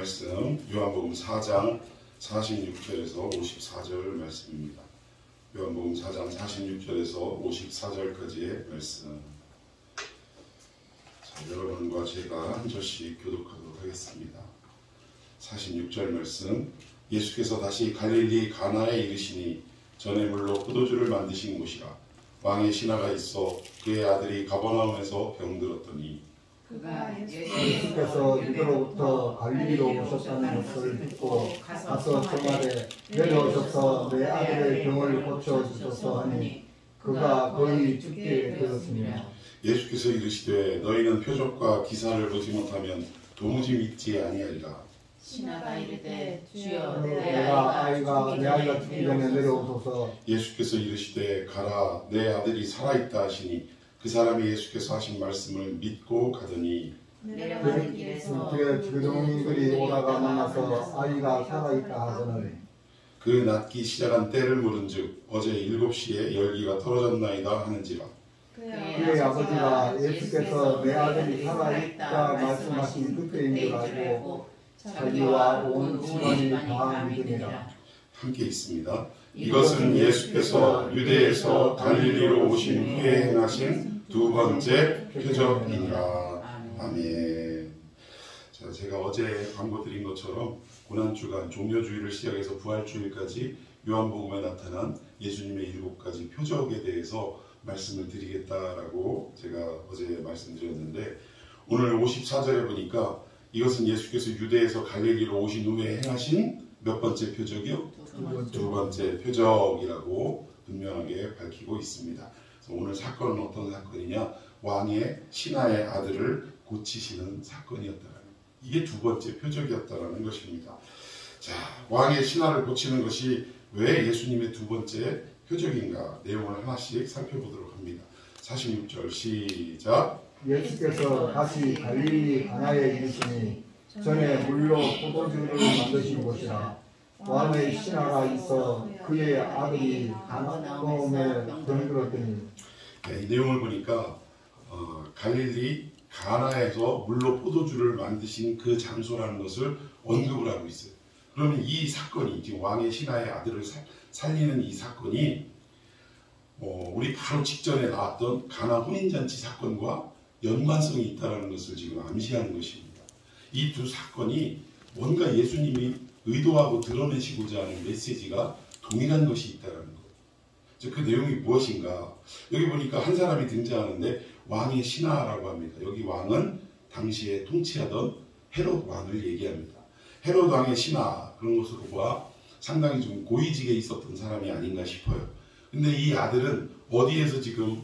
말씀 요한복음 4장 46절에서 54절 말씀입니다. 요한복음 4장 46절에서 54절까지의 말씀. 자, 여러분과 제가 한 절씩 교독하도록 하겠습니다. 46절 말씀. 예수께서 다시 갈릴리 가나에 이르시니 전에 물로 포도주를 만드신 곳이라. 왕의 신하가 있어 그의 아들이 가버나움에서 병들었더니 그가 예수께서 유대로부터 갈릴리로 오셨다는 것을 듣고 가서 저말에 내려오셔서 내 아들의 병을 고쳐주소서 하니 그가 거의 죽게 되었습니다. 예수께서 이르시되 너희는 표적과 기사를 보지 못하면 도무지 믿지 아니하리라. 신하가 이르되 주여 내 아이가 죽기 전에 내려오소서. 예수께서 이르시되 가라 내 아들이 살아있다 하시니 그 사람이 예수께서 하신 말씀을 믿고 가더니 내려가는 길에서 주동이들이 오다가 만나서 아이가 살아있다 하더니 그 낫기 시작한 때를 물은즉 어제 7시에 열기가 떨어졌나이다 하는지라. 그의 아버지가 예수께서 내 아들이 살아있다 말씀하신 그때인 줄 알고 자기와 온 집안이 다 믿으니라. 함께 있습니다. 이것은 예수께서 유대에서 갈릴리로 오신 후에 행하신 두 번째 표적이니라. 아멘. 자, 제가 어제 광고 드린 것처럼 고난주간 종려주일을 시작해서 부활주일까지 요한복음에 나타난 예수님의 7가지 표적에 대해서 말씀을 드리겠다라고 제가 어제 말씀드렸는데, 오늘 54절에 보니까 이것은 예수께서 유대에서 갈릴리로 오신 후에 행하신 몇 번째 표적이요? 두 번째 표적이라고 분명하게 밝히고 있습니다. 그래서 오늘 사건은 어떤 사건이냐? 왕의 신하의 아들을 고치시는 사건이었다라는, 이게 두 번째 표적이었다라는 것입니다. 자, 왕의 신하를 고치는 것이 왜 예수님의 두 번째 표적인가? 내용을 하나씩 살펴보도록 합니다. 46절 시작. 예수께서 다시 갈릴리 가나에 이르시니 전에 물로 포도주를 만드신 곳이라. 왕의 신하가 있어 그의 아들이 가버나움에 병들었더니. 이 내용을 보니까 갈릴리 가나에서 물로 포도주를 만드신 그 장소라는 것을 언급을 하고 있어요. 그러면 이 사건이, 지금 왕의 신하의 아들을 살리는 이 사건이 우리 바로 직전에 나왔던 가나 혼인잔치 사건과 연관성이 있다는 것을 지금 암시하는 것입니다. 이 두 사건이 뭔가 예수님이 의도하고 드러내시고자 하는 메시지가 동일한 것이 있다는 것. 그 내용이 무엇인가? 여기 보니까 한 사람이 등장하는데 왕의 신하라고 합니다. 여기 왕은 당시에 통치하던 헤롯 왕을 얘기합니다. 헤롯 왕의 신하, 그런 것으로 봐 상당히 좀 고위직에 있었던 사람이 아닌가 싶어요. 근데 이 아들은 어디에서 지금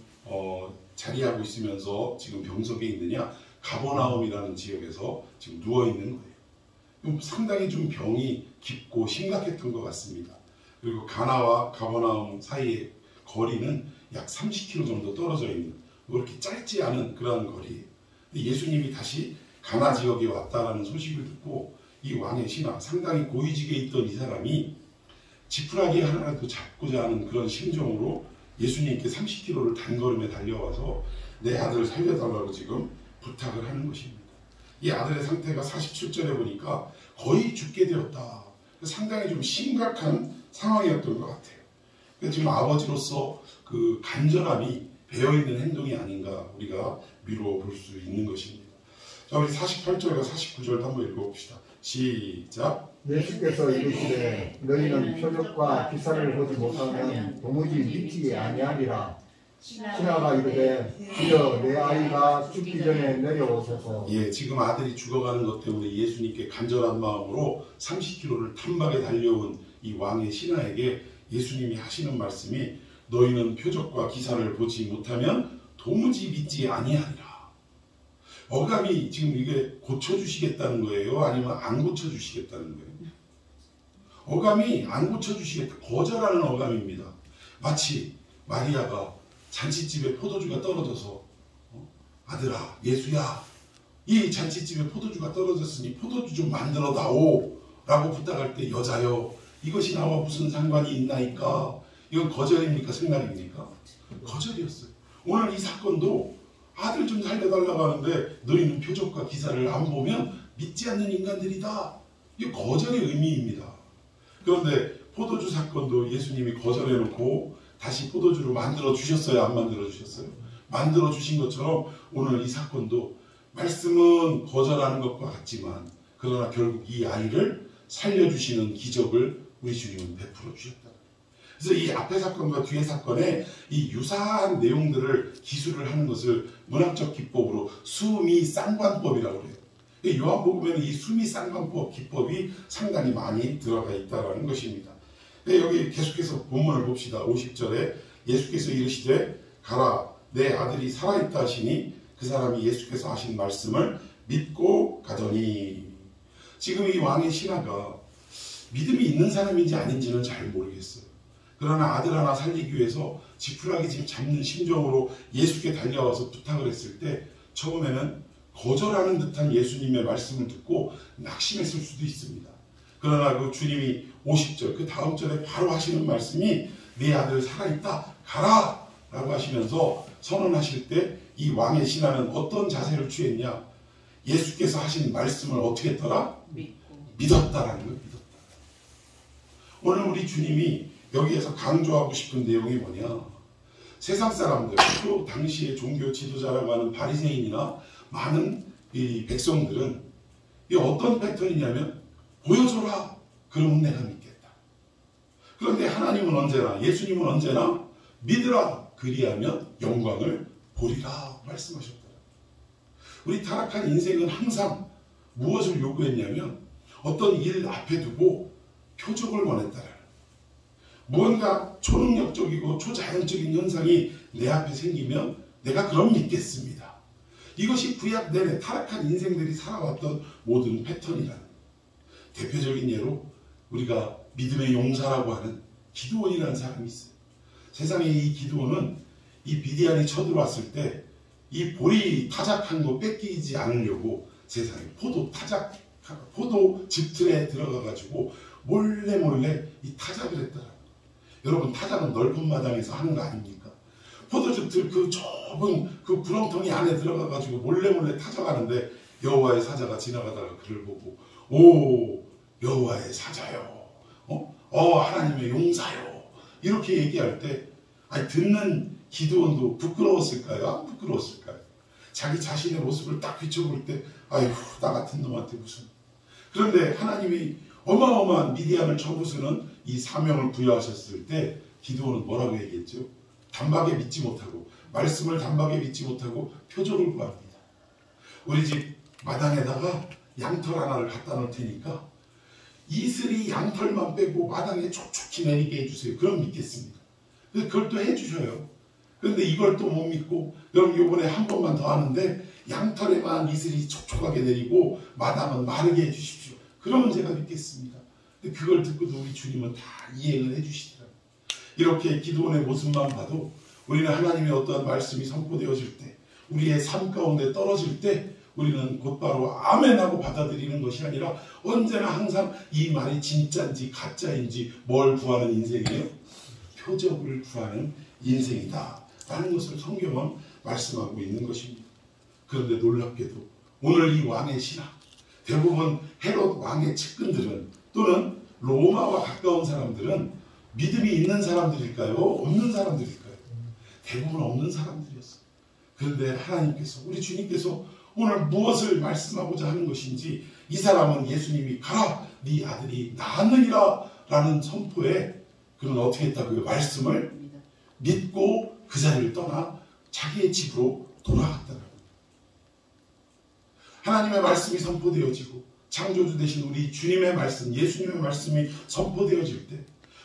자리하고 있으면서 지금 병석에 있느냐? 가버나움이라는 지역에서 지금 누워있는 거예요. 상당히 좀 병이 깊고 심각했던 것 같습니다. 그리고 가나와 가버나움 사이의 거리는 약 30km 정도 떨어져 있는, 그렇게 짧지 않은 그런 거리예요. 예수님이 다시 가나 지역에 왔다라는 소식을 듣고 이 왕의 신하, 상당히 고위직에 있던 이 사람이 지푸라기 하나라도 잡고자 하는 그런 심정으로 예수님께 30km를 단걸음에 달려와서 내 아들을 살려달라고 지금 부탁을 하는 것입니다. 이 아들의 상태가 47절에 보니까 거의 죽게 되었다. 상당히 좀 심각한 상황이었던 것 같아요. 지금 아버지로서 그 간절함이 배어있는 행동이 아닌가 우리가 미루어 볼 수 있는 것입니다. 자, 우리 48절과 49절 한번 읽어봅시다. 시작. 예수께서 이르시되 너희는 표적과 기사를 보지 못하면 도무지 믿지 아니하리라. 신하가 이르되 주여 내 아이가 죽기 전에 내려오소서. 예, 지금 아들이 죽어가는 것 때문에 예수님께 간절한 마음으로 30km를 단박에 달려온 이 왕의 신하에게 예수님이 하시는 말씀이 너희는 표적과 기사를 보지 못하면 도무지 믿지 아니하리라. 어감이 지금 이게 고쳐주시겠다는 거예요? 아니면 안 고쳐주시겠다는 거예요? 어감이 안 고쳐주시겠다, 거절하는 어감입니다. 마치 마리아가 잔치집에 포도주가 떨어져서 아들아, 예수야, 이 잔치집에 포도주가 떨어졌으니 포도주 좀 만들어 다오 라고 부탁할 때 여자여 이것이 나와 무슨 상관이 있나이까? 이건 거절입니까? 승낙입니까? 거절이었어요. 오늘 이 사건도 아들 좀 살려달라고 하는데 너희는 표적과 기사를 안 보면 믿지 않는 인간들이다 이 거절의 의미입니다. 그런데 포도주 사건도 예수님이 거절해놓고 다시 포도주로 만들어 주셨어요? 안 만들어 주셨어요? 만들어 주신 것처럼 오늘 이 사건도 말씀은 거절하는 것과 같지만 그러나 결국 이 아이를 살려주시는 기적을 우리 주님은 베풀어 주셨다. 그래서 이 앞의 사건과 뒤의 사건에 이 유사한 내용들을 기술을 하는 것을 문학적 기법으로 수미쌍관법이라고 그래요. 요한복음에는 이 수미쌍관법 기법이 상당히 많이 들어가 있다는 것입니다. 여기 계속해서 본문을 봅시다. 50절에 예수께서 이르시되 가라 내 아들이 살아있다 하시니 그 사람이 예수께서 하신 말씀을 믿고 가더니. 지금 이 왕의 신하가 믿음이 있는 사람인지 아닌지는 잘 모르겠어요. 그러나 아들 하나 살리기 위해서 지푸라기 지금 잡는 심정으로 예수께 달려와서 부탁을 했을 때 처음에는 거절하는 듯한 예수님의 말씀을 듣고 낙심했을 수도 있습니다. 그러나 그 주님이 50절 그 다음 절에 바로 하시는 말씀이 네 아들 살아있다 가라 라고 하시면서 선언하실 때 이 왕의 신하는 어떤 자세를 취했냐? 예수께서 하신 말씀을 어떻게 했더라? 믿었다라는 걸 믿었다. 오늘 우리 주님이 여기에서 강조하고 싶은 내용이 뭐냐? 세상 사람들, 또 당시의 종교 지도자라고 하는 바리새인이나 많은 이 백성들은 이 어떤 패턴이냐면 보여줘라 그러면 내가 믿겠다. 그런데 하나님은 언제나 예수님은 언제나 믿으라 그리하면 영광을 보리라 말씀하셨다. 우리 타락한 인생은 항상 무엇을 요구했냐면 어떤 일 앞에 두고 표적을 원했다. 무언가 초능력적이고 초자연적인 현상이 내 앞에 생기면 내가 그럼 믿겠습니다. 이것이 구약 내내 타락한 인생들이 살아왔던 모든 패턴이라는 거예요. 대표적인 예로 우리가 믿음의 용사라고 하는 기드온이라는 사람이 있어요. 세상에 이 기드온은 이 미디안이 쳐들어왔을 때 이 보리 타작한 거 뺏기지 않으려고 세상에 포도 집틀에 들어가가지고 몰래 이 타작을 했더라고요. 여러분 타작은 넓은 마당에서 하는 거 아닙니까? 포도즙들 그 좁은 그 구렁텅이 안에 들어가가지고 몰래 타작하는데 여호와의 사자가 지나가다가 그를 보고 오 여호와의 사자요, 하나님의 용사요 이렇게 얘기할 때 아니 듣는 기드온도 부끄러웠을까요? 안 부끄러웠을까요? 자기 자신의 모습을 딱 비춰볼 때 아이고 나 같은 놈한테 무슨. 그런데 하나님이 어마어마한 미디안을 쳐부수는 이 사명을 부여하셨을 때 기드온은 뭐라고 얘기했죠? 단박에 믿지 못하고 말씀을 단박에 믿지 못하고 표적을 구합니다. 우리 집 마당에다가 양털 하나를 갖다 놓을 테니까 이슬이 양털만 빼고 마당에 촉촉히 내리게 해주세요. 그럼 믿겠습니다. 그래서 그걸 또 해주셔요. 그런데 이걸 또 못 믿고 여러분 이번에 한 번만 더 하는데 양털에만 이슬이 촉촉하게 내리고 마당은 마르게 해주십시오. 그러면 제가 믿겠습니다. 근데 그걸 듣고도 우리 주님은 다 이행을 해주시더라고요. 이렇게 기드온의 모습만 봐도 우리는 하나님의 어떠한 말씀이 선포되어질 때 우리의 삶 가운데 떨어질 때 우리는 곧바로 아멘하고 받아들이는 것이 아니라 언제나 항상 이 말이 진짜인지 가짜인지 뭘 구하는 인생이에요? 표적을 구하는 인생이다 라는 것을 성경은 말씀하고 있는 것입니다. 그런데 놀랍게도 오늘 이 왕의 신하 대부분 헤롯 왕의 측근들은 또는 로마와 가까운 사람들은 믿음이 있는 사람들일까요? 없는 사람들일까요? 대부분 없는 사람들이었어요. 그런데 하나님께서 우리 주님께서 오늘 무엇을 말씀하고자 하는 것인지 이 사람은 예수님이 가라 네 아들이 나았느니라 라는 선포에 그는 어떻게 했다고요? 말씀을 믿고 그 자리를 떠나 자기의 집으로 돌아갔다는 겁니다. 하나님의 말씀이 선포되어지고 창조주 되신 우리 주님의 말씀, 예수님의 말씀이 선포되어질 때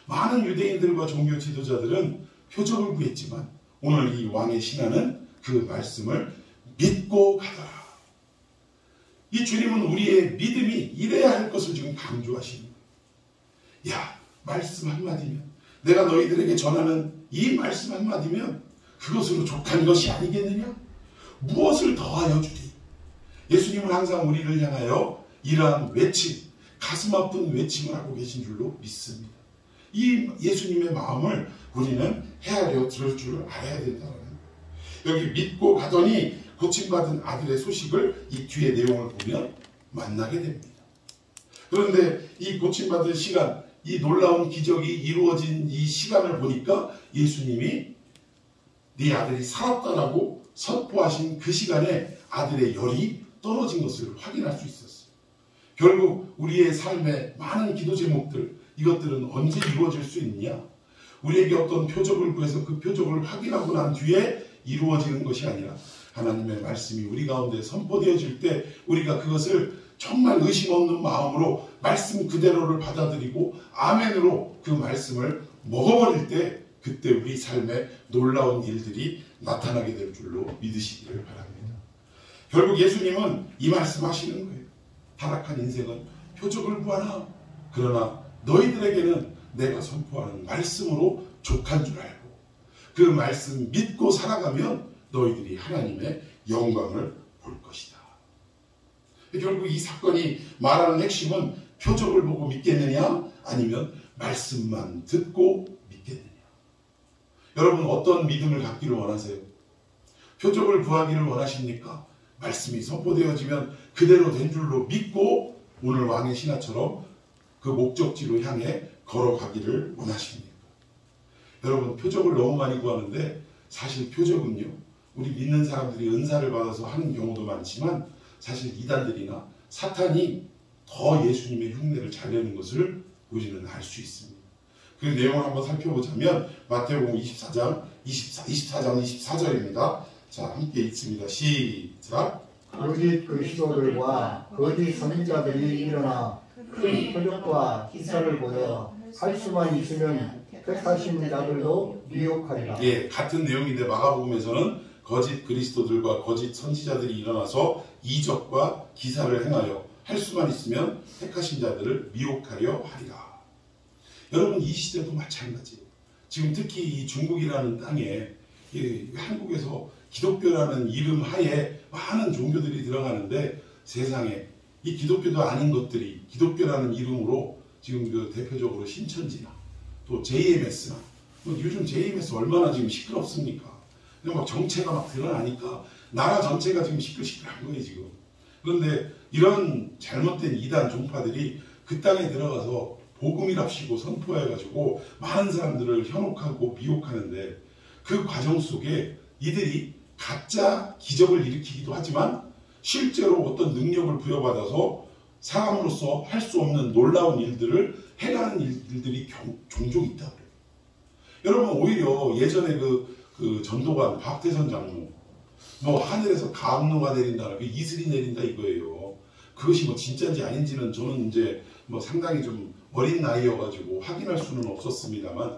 많은 유대인들과 종교 지도자들은 표적을 구했지만 오늘 이 왕의 신하는 그 말씀을 믿고 가더라. 이 주님은 우리의 믿음이 이래야 할 것을 지금 강조하시는 거예요. 야, 말씀 한마디면 내가 너희들에게 전하는 이 말씀 한마디면 그것으로 족한 것이 아니겠느냐? 무엇을 더하여 주리? 예수님은 항상 우리를 향하여 이러한 외침, 가슴 아픈 외침을 하고 계신 줄로 믿습니다. 이 예수님의 마음을 우리는 헤아려 들을 줄 알아야 된다는 거예요. 여기 믿고 가더니 고침받은 아들의 소식을 이 뒤에 내용을 보면 만나게 됩니다. 그런데 이 고침받은 시간, 이 놀라운 기적이 이루어진 이 시간을 보니까 예수님이 네 아들이 살았다라고 선포하신 그 시간에 아들의 열이 떨어진 것을 확인할 수 있었어요. 결국 우리의 삶의 많은 기도 제목들, 이것들은 언제 이루어질 수 있느냐? 우리에게 어떤 표적을 구해서 그 표적을 확인하고 난 뒤에 이루어지는 것이 아니라 하나님의 말씀이 우리 가운데 선포되어질 때 우리가 그것을 정말 의심 없는 마음으로 말씀 그대로를 받아들이고 아멘으로 그 말씀을 먹어버릴 때 그때 우리 삶에 놀라운 일들이 나타나게 될 줄로 믿으시기를 바랍니다. 결국 예수님은 이 말씀하시는 거예요. 타락한 인생은 표적을 구하나 그러나 너희들에게는 내가 선포하는 말씀으로 족한 줄 알고 그 말씀 믿고 살아가면 너희들이 하나님의 영광을 볼 것이다. 결국 이 사건이 말하는 핵심은 표적을 보고 믿겠느냐 아니면 말씀만 듣고 믿겠느냐. 여러분 어떤 믿음을 갖기를 원하세요? 표적을 구하기를 원하십니까? 말씀이 선포되어지면 그대로 된 줄로 믿고 오늘 왕의 신하처럼 그 목적지로 향해 걸어가기를 원하십니까? 여러분 표적을 너무 많이 구하는데 사실 표적은요 우리 믿는 사람들이 은사를 받아서 하는 경우도 많지만 사실 이단들이나 사탄이 더 예수님의 흉내를 잘 내는 것을 우리는 알 수 있습니다. 그 내용을 한번 살펴보자면 마태복음 24장 24절입니다. 자, 함께 읽습니다. 시작. 거짓 그리스도들과 거짓 선지자들이 일어나 큰 표적과 기사를 보여 할 수만 있으면 택하신 자들도 미혹하리라. 예, 같은 내용인데 마가복음에서는 거짓 그리스도들과 거짓 선지자들이 일어나서 이적과 기사를 행하여 할 수만 있으면 택하신 자들을 미혹하려 하리라. 여러분 이 시대도 마찬가지예요. 지금 특히 이 중국이라는 땅에 한국에서 기독교라는 이름 하에 많은 종교들이 들어가는데 세상에 이 기독교도 아닌 것들이 기독교라는 이름으로 지금 그 대표적으로 신천지나 또 JMS나 요즘 JMS 얼마나 지금 시끄럽습니까? 그냥 막 정체가 막 드러나니까 나라 전체가 지금 시끌시끌한 거예요 지금. 그런데 이런 잘못된 이단 종파들이 그 땅에 들어가서 복음이랍시고 선포해가지고 많은 사람들을 현혹하고 미혹하는데 그 과정 속에 이들이 가짜 기적을 일으키기도 하지만 실제로 어떤 능력을 부여받아서 사람으로서 할 수 없는 놀라운 일들을 해가는 일들이 종종 있다고 그래요. 여러분 오히려 예전에 그 전도관 박태선 장로 뭐 하늘에서 강로가 내린다, 이슬이 내린다 이거예요. 그것이 뭐 진짜인지 아닌지는 저는 이제 뭐 상당히 좀 어린 나이여가지고 확인할 수는 없었습니다만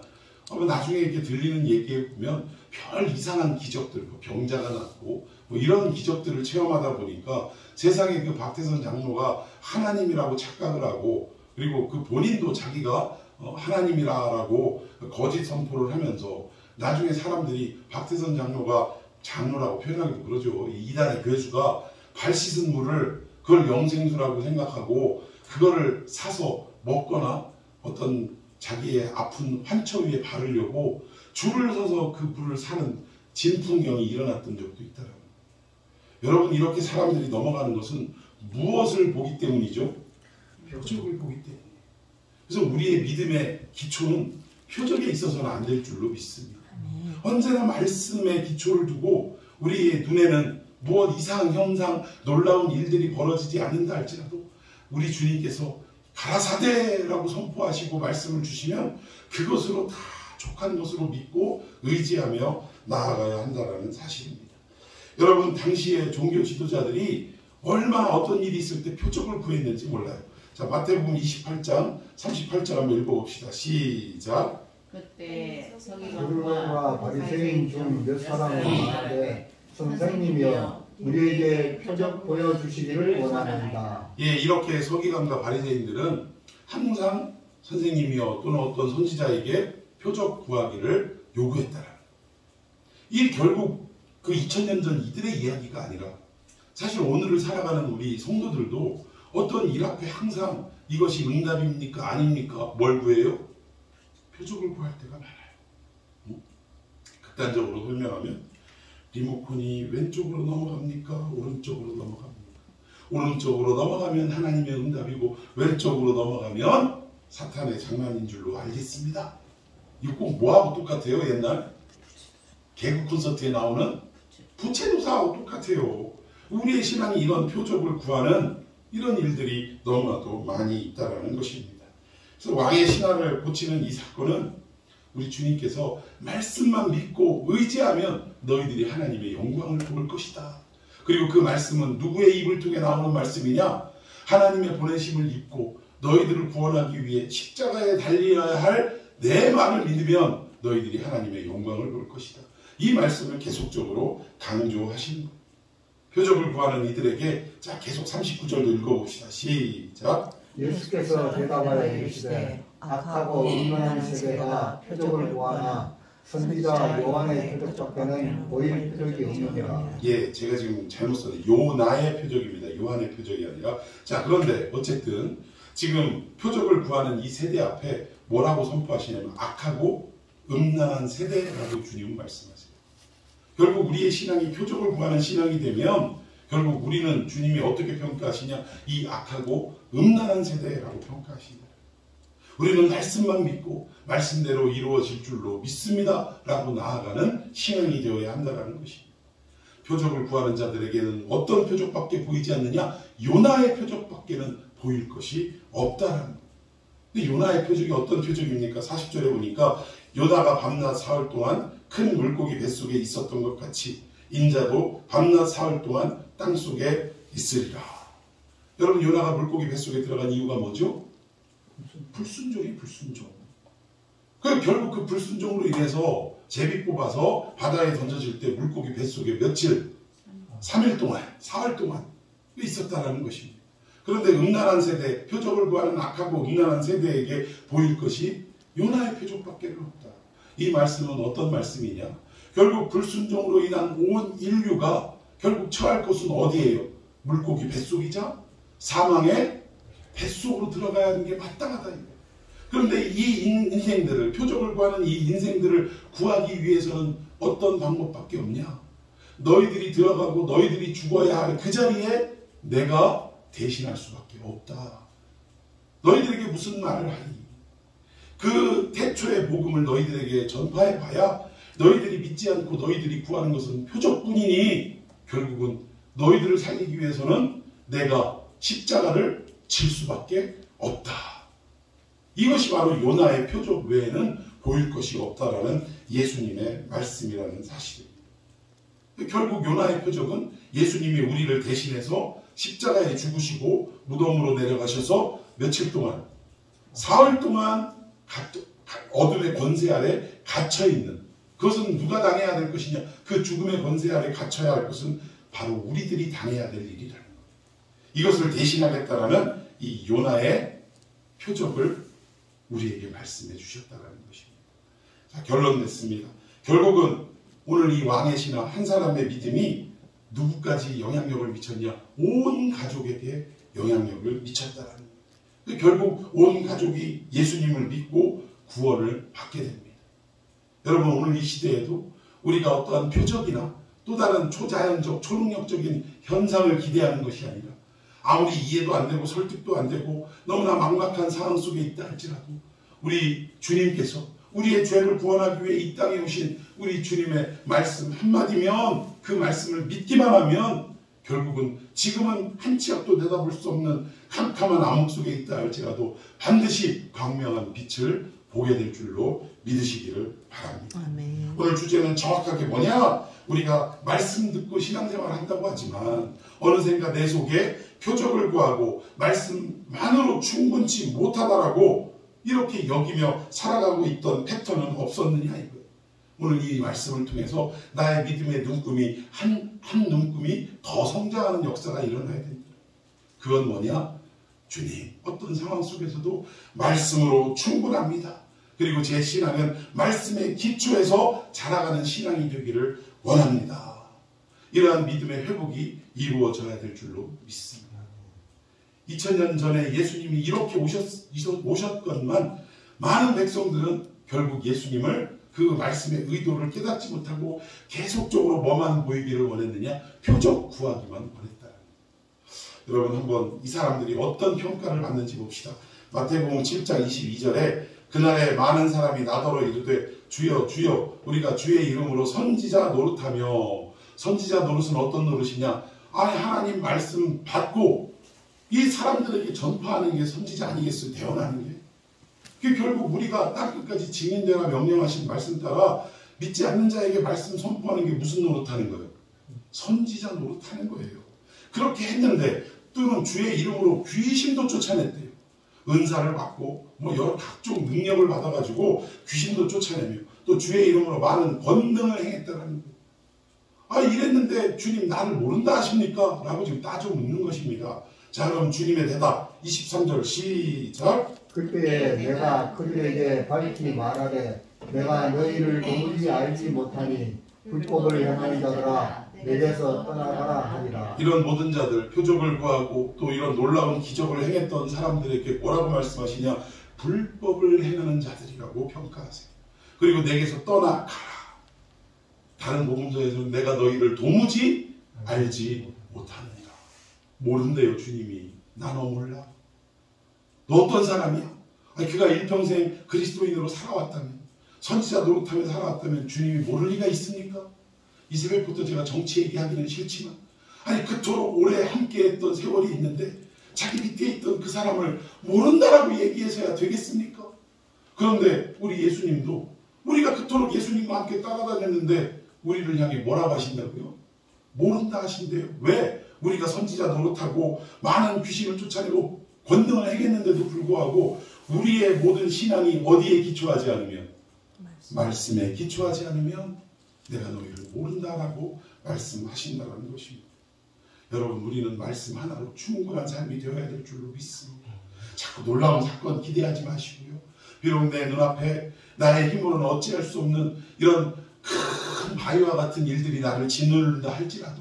나중에 이렇게 들리는 얘기에 보면 별 이상한 기적들, 병자가 낫고 뭐 이런 기적들을 체험하다 보니까 세상에 그 박태선 장로가 하나님이라고 착각을 하고 그리고 그 본인도 자기가 하나님이라고 거짓 선포를 하면서 나중에 사람들이 박태선 장로가 장로라고 표현하기도 그러죠. 이 이단의 괴수가 발 씻은 물을 그걸 영생수라고 생각하고 그거를 사서 먹거나 어떤 자기의 아픈 환처 위에 바르려고 줄을 서서 그 물을 사는 진풍경이 일어났던 적도 있더라고요. 여러분 이렇게 사람들이 넘어가는 것은 무엇을 보기 때문이죠? 표적을 보기 때문이에요. 그래서 우리의 믿음의 기초는 표적에 있어서는 안 될 줄로 믿습니다. 언제나 말씀에 기초를 두고 우리의 눈에는 무엇 이상 현상 놀라운 일들이 벌어지지 않는다 할지라도 우리 주님께서 가라사대라고 선포하시고 말씀을 주시면 그것으로 다 족한 것으로 믿고 의지하며 나아가야 한다는 사실입니다. 여러분 당시에 종교 지도자들이 얼마나 어떤 일이 있을 때 표적을 구했는지 몰라요. 자, 마태복음 28장 38절 한번 읽어봅시다. 시작. 그때 서기관과 바리새인 중 몇 사람은 말하되 선생님이여 우리에게 표적 보여주시기를 원합니다. 예, 이렇게 서기관과 바리새인들은 항상 선생님이여 또는 어떤 선지자에게 표적 구하기를 요구했다라. 이 결국 그 2000년 전 이들의 이야기가 아니라 사실 오늘을 살아가는 우리 성도들도 어떤 일 앞에 항상 이것이 응답입니까 아닙니까 뭘 구해요? 표적을 구할 때가 많아요. 극단적으로 설명하면 리모컨이 왼쪽으로 넘어갑니까? 오른쪽으로 넘어갑니까? 오른쪽으로 넘어가면 하나님의 응답이고 왼쪽으로 넘어가면 사탄의 장난인 줄로 알겠습니다. 이거 꼭 뭐하고 똑같아요? 옛날 개그 콘서트에 나오는 부채도사하고 똑같아요. 우리의 신앙이 이런 표적을 구하는 이런 일들이 너무나도 많이 있다는 것입니다. 그래서 왕의 신앙을 고치는 이 사건은 우리 주님께서 말씀만 믿고 의지하면 너희들이 하나님의 영광을 볼 것이다. 그리고 그 말씀은 누구의 입을 통해 나오는 말씀이냐? 하나님의 보내심을 입고 너희들을 구원하기 위해 십자가에 달려야 할 내 말을 믿으면 너희들이 하나님의 영광을 볼 것이다. 이 말씀을 계속적으로 강조하시는 거예요. 표적을 구하는 이들에게 자 계속 39절도 읽어봅시다. 시작. 예수께서 대답하여 이르시되 악하고 음란한 세대가 표적을 구하나 선지자 요한의 표적밖에는 보일 표적이 없느니라. 예, 제가 지금 잘못 썼네요. 요나의 표적입니다. 요한의 표적이 아니라. 자, 그런데 어쨌든 지금 표적을 구하는 이 세대 앞에 뭐라고 선포하시냐면 악하고 음란한 세대라고 주님은 말씀하세요. 결국 우리의 신앙이 표적을 구하는 신앙이 되면 결국 우리는 주님이 어떻게 평가하시냐? 이 악하고 음란한 세대라고 평가하신다. 우리는 말씀만 믿고 말씀대로 이루어질 줄로 믿습니다 라고 나아가는 신앙이 되어야 한다는 것입니다. 표적을 구하는 자들에게는 어떤 표적밖에 보이지 않느냐? 요나의 표적밖에는 보일 것이 없다라는 거예요. 근데 요나의 표적이 어떤 표적입니까? 40절에 보니까 요나가 밤낮 사흘 동안 큰 물고기 뱃속에 있었던 것 같이 인자도 밤낮 사흘 동안 땅속에 있으리라. 여러분, 요나가 물고기 뱃속에 들어간 이유가 뭐죠? 불순종이 불순종. 결국 그 불순종으로 인해서 제비 뽑아서 바다에 던져질 때 물고기 뱃속에 며칠? 3일 동안, 사흘 동안 있었다는 것입니다. 그런데 음란한 세대, 표적을 구하는 악하고 음란한 세대에게 보일 것이 요나의 표적밖에 없다. 이 말씀은 어떤 말씀이냐? 결국 불순종으로 인한 온 인류가 결국 처할 곳은 어디예요? 물고기 뱃속이자 사망의 뱃속으로 들어가야 하는 게 마땅하다. 그런데 이 인생들을, 표적을 구하는 이 인생들을 구하기 위해서는 어떤 방법밖에 없냐? 너희들이 들어가고 너희들이 죽어야 할 그 자리에 내가 대신할 수밖에 없다. 너희들에게 무슨 말을 하니? 그 태초의 복음을 너희들에게 전파해 봐야 너희들이 믿지 않고 너희들이 구하는 것은 표적뿐이니 결국은 너희들을 살리기 위해서는 내가 십자가를 칠 수밖에 없다. 이것이 바로 요나의 표적 외에는 보일 것이 없다라는 예수님의 말씀이라는 사실입니다. 결국 요나의 표적은 예수님이 우리를 대신해서 십자가에 죽으시고 무덤으로 내려가셔서 며칠 동안, 사흘 동안 어둠의 권세 아래 갇혀있는, 그것은 누가 당해야 될 것이냐? 그 죽음의 권세 아래 갇혀야 할 것은 바로 우리들이 당해야 될 일이라는 것. 이것을 대신하겠다라는 이 요나의 표적을 우리에게 말씀해 주셨다는 것입니다. 자, 결론 냈습니다. 결국은 오늘 이 왕의 신앙, 한 사람의 믿음이 누구까지 영향력을 미쳤냐? 온 가족에게 영향력을 미쳤다는 거예요. 결국 온 가족이 예수님을 믿고 구원을 받게 됩니다. 여러분, 오늘 이 시대에도 우리가 어떠한 표적이나 또 다른 초자연적, 초능력적인 현상을 기대하는 것이 아니라 아무리 이해도 안 되고 설득도 안 되고 너무나 막막한 상황 속에 있다 할지라도 우리 주님께서 우리의 죄를 구원하기 위해 이 땅에 오신 우리 주님의 말씀 한마디면, 그 말씀을 믿기만 하면 결국은 지금은 한 치 앞도 내다볼 수 없는 캄캄한 암흑 속에 있다 할지라도 반드시 광명한 빛을 보게 될 줄로 믿으시기를 바랍니다. 아멘. 오늘 주제는 정확하게 뭐냐? 우리가 말씀 듣고 신앙생활을 한다고 하지만 어느샌가 내 속에 표적을 구하고 말씀만으로 충분치 못하다라고 이렇게 여기며 살아가고 있던 패턴은 없었느냐 이거예요. 오늘 이 말씀을 통해서 나의 믿음의 눈금이 한 눈금이 더 성장하는 역사가 일어나야 됩니다. 그건 뭐냐? 주님, 어떤 상황 속에서도 말씀으로 충분합니다. 그리고 제 신앙은 말씀의 기초에서 자라가는 신앙이 되기를 원합니다. 이러한 믿음의 회복이 이루어져야 될 줄로 믿습니다. 2000년 전에 예수님이 이렇게 오셨건만 많은 백성들은 결국 예수님을 그 말씀의 의도를 깨닫지 못하고 계속적으로 뭐만 보이기를 원했느냐? 표적 구하기만 원했다. 여러분 한번 이 사람들이 어떤 평가를 받는지 봅시다. 마태복음 7장 22절에 그날에 많은 사람이 나더러 이르되 주여 주여 우리가 주의 이름으로 선지자 노릇하며, 선지자 노릇은 어떤 노릇이냐? 아니 하나님 말씀 받고 이 사람들에게 전파하는 게 선지자 아니겠어요? 대언하는 게. 그 결국 우리가 땅끝까지 증인되라 명령하신 말씀 따라 믿지 않는 자에게 말씀 선포하는 게 무슨 노릇하는 거예요? 선지자 노릇하는 거예요. 그렇게 했는데 또는 주의 이름으로 귀신도 쫓아냈대요. 은사를 받고 뭐 여러 각종 능력을 받아가지고 귀신도 쫓아내며 또 주의 이름으로 많은 권능을 행했다는 거예요. 아 이랬는데 주님 나를 모른다 하십니까? 라고 지금 따져 묻는 것입니다. 자 그럼 주님의 대답 23절 시작. 그때에 내가 그들에게 밝히 말하되 내가 너희를 도무지 알지 못하니 불법을 행하는 자들아 내게서 떠나가라 하리라. 이런 모든 자들, 표적을 구하고 또 이런 놀라운 기적을 행했던 사람들에게 뭐라고 말씀하시냐? 불법을 행하는 자들이라고 평가하세요. 그리고 내게서 떠나가라. 다른 복음서에서는 내가 너희를 도무지 알지 못하느니라. 모른대요 주님이. 나 너 몰라. 너 어떤 사람이야? 아니, 그가 일평생 그리스도인으로 살아왔다면, 선지자 노릇하며 살아왔다면 주님이 모를 리가 있습니까? 이 새벽부터 제가 정치 얘기하기는 싫지만 아니 그토록 오래 함께했던 세월이 있는데 자기 밑에 있던 그 사람을 모른다라고 얘기해서야 되겠습니까? 그런데 우리 예수님도 우리가 그토록 예수님과 함께 따라다녔는데 우리를 향해 뭐라고 하신다고요? 모른다 하신대요. 왜? 우리가 선지자 노릇하고 많은 귀신을 쫓아내고 권능을 행했는데도 불구하고 우리의 모든 신앙이 어디에 기초하지 않으면, 말씀에 기초하지 않으면 내가 너희를 모른다라고 말씀하신다는 것입니다. 여러분 우리는 말씀 하나로 충분한 삶이 되어야 될 줄로 믿습니다. 자꾸 놀라운 사건 기대하지 마시고요. 비록 내 눈앞에 나의 힘으로는 어찌할 수 없는 이런 큰 바위와 같은 일들이 나를 짓누른다 할지라도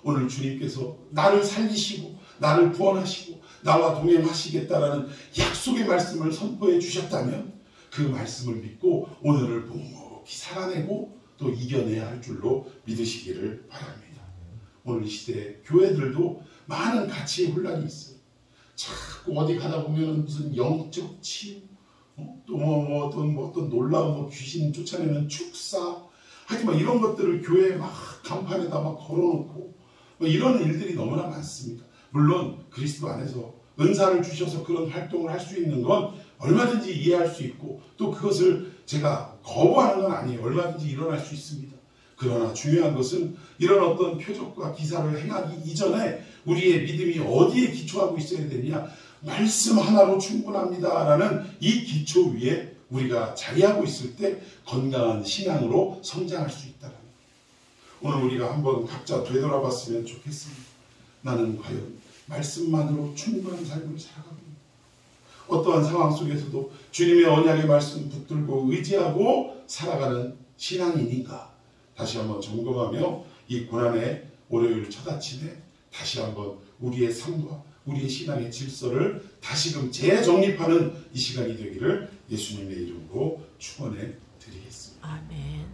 오늘 주님께서 나를 살리시고 나를 구원하시고 나와 동행하시겠다라는 약속의 말씀을 선포해 주셨다면 그 말씀을 믿고 오늘을 묵묵히 살아내고 또 이겨내야 할 줄로 믿으시기를 바랍니다. 오늘 이 시대에 교회들도 많은 가치의 혼란이 있어요. 자꾸 어디 가다 보면 무슨 영적 치유, 또 어떤 놀라운 귀신 쫓아내는 축사, 하지만 이런 것들을 교회에 막 간판에다 막 걸어놓고 이런 일들이 너무나 많습니다. 물론 그리스도 안에서 은사를 주셔서 그런 활동을 할 수 있는 건 얼마든지 이해할 수 있고 또 그것을 제가 거부하는 건 아니에요. 얼마든지 일어날 수 있습니다. 그러나 중요한 것은 이런 어떤 표적과 기사를 행하기 이전에 우리의 믿음이 어디에 기초하고 있어야 되냐? 말씀 하나로 충분합니다라는 이 기초 위에 우리가 자리하고 있을 때 건강한 신앙으로 성장할 수 있다는 거예요. 오늘 우리가 한번 각자 되돌아봤으면 좋겠습니다. 나는 과연 말씀만으로 충분한 삶을 살아가고 있는가? 어떠한 상황 속에서도 주님의 언약의 말씀 붙들고 의지하고 살아가는 신앙인인가? 다시 한번 점검하며 이 고난의 월요일 첫 아침에 다시 한번 우리의 삶과 우리의 신앙의 질서를 다시금 재정립하는 이 시간이 되기를 예수님의 이름으로 축원해 드리겠습니다. 아멘.